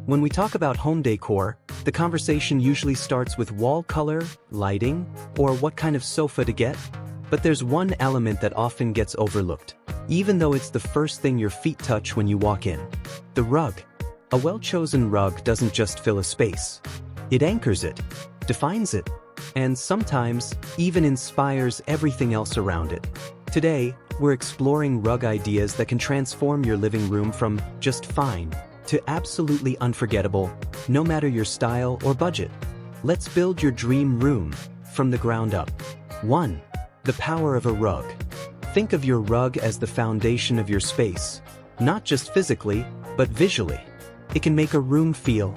When we talk about home decor, the conversation usually starts with wall color, lighting, or what kind of sofa to get. But there's one element that often gets overlooked, even though it's the first thing your feet touch when you walk in. The rug. A well-chosen rug doesn't just fill a space. It anchors it, defines it, and sometimes even inspires everything else around it. Today, we're exploring rug ideas that can transform your living room from just fine to absolutely unforgettable, no matter your style or budget. Let's build your dream room from the ground up. 1. The power of a rug. Think of your rug as the foundation of your space, not just physically, but visually. It can make a room feel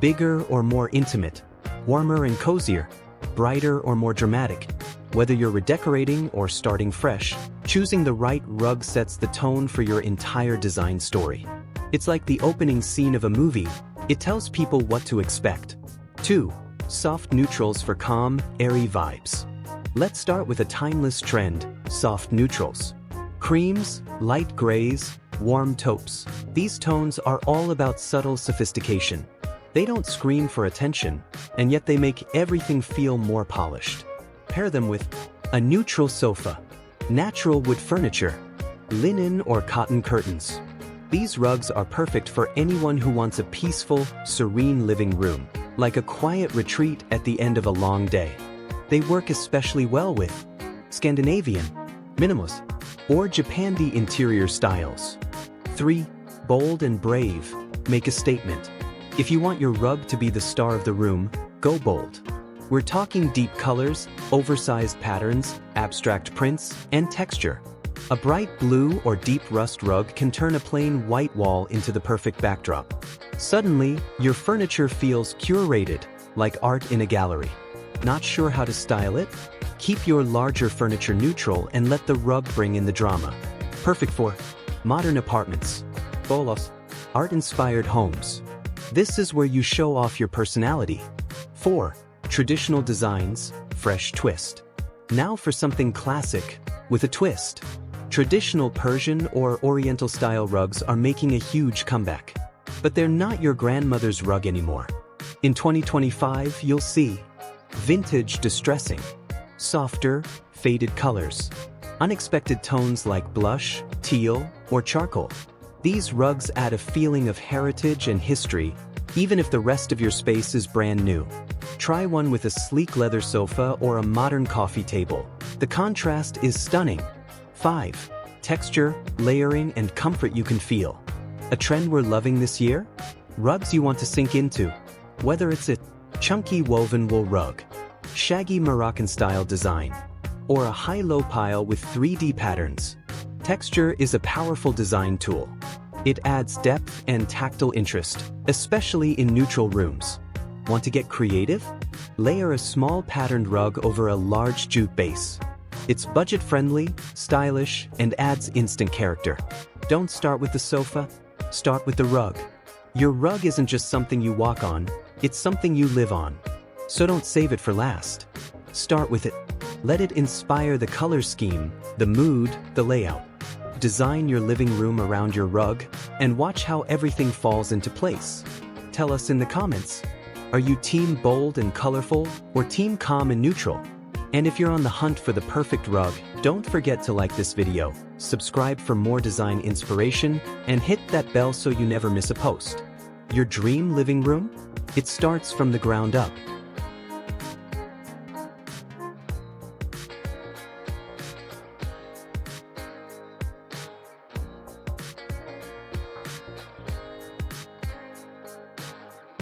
bigger or more intimate, warmer and cozier, brighter or more dramatic. Whether you're redecorating or starting fresh, choosing the right rug sets the tone for your entire design story. It's like the opening scene of a movie. It tells people what to expect. 2. Soft neutrals for calm, airy vibes. Let's start with a timeless trend, soft neutrals. Creams, light grays, warm taupes. These tones are all about subtle sophistication. They don't scream for attention, and yet they make everything feel more polished. Pair them with a neutral sofa, natural wood furniture, linen or cotton curtains. These rugs are perfect for anyone who wants a peaceful, serene living room, like a quiet retreat at the end of a long day. They work especially well with Scandinavian, minimalist, or Japandi interior styles. 3. Bold and brave. Make a statement. If you want your rug to be the star of the room, go bold. We're talking deep colors, oversized patterns, abstract prints, and texture. A bright blue or deep rust rug can turn a plain white wall into the perfect backdrop. Suddenly, your furniture feels curated, like art in a gallery. Not sure how to style it? Keep your larger furniture neutral and let the rug bring in the drama. Perfect for modern apartments, bolos, art-inspired homes. This is where you show off your personality. 4. Traditional designs, fresh twist. Now for something classic with a twist. Traditional Persian or Oriental style rugs are making a huge comeback. But they're not your grandmother's rug anymore. In 2025, you'll see vintage distressing, softer, faded colors, unexpected tones like blush, teal, or charcoal. These rugs add a feeling of heritage and history, even if the rest of your space is brand new. Try one with a sleek leather sofa or a modern coffee table. The contrast is stunning. 5. Texture, layering, and comfort you can feel. A trend we're loving this year? Rugs you want to sink into. Whether it's a chunky woven wool rug, shaggy Moroccan-style design, or a high-low pile with 3D patterns. Texture is a powerful design tool. It adds depth and tactile interest, especially in neutral rooms. Want to get creative? Layer a small patterned rug over a large jute base. It's budget-friendly, stylish, and adds instant character. Don't start with the sofa, start with the rug. Your rug isn't just something you walk on, it's something you live on. So don't save it for last. Start with it. Let it inspire the color scheme, the mood, the layout. Design your living room around your rug, and watch how everything falls into place. Tell us in the comments, are you team bold and colorful, or team calm and neutral? And if you're on the hunt for the perfect rug, don't forget to like this video, subscribe for more design inspiration, and hit that bell so you never miss a post. Your dream living room? It starts from the ground up.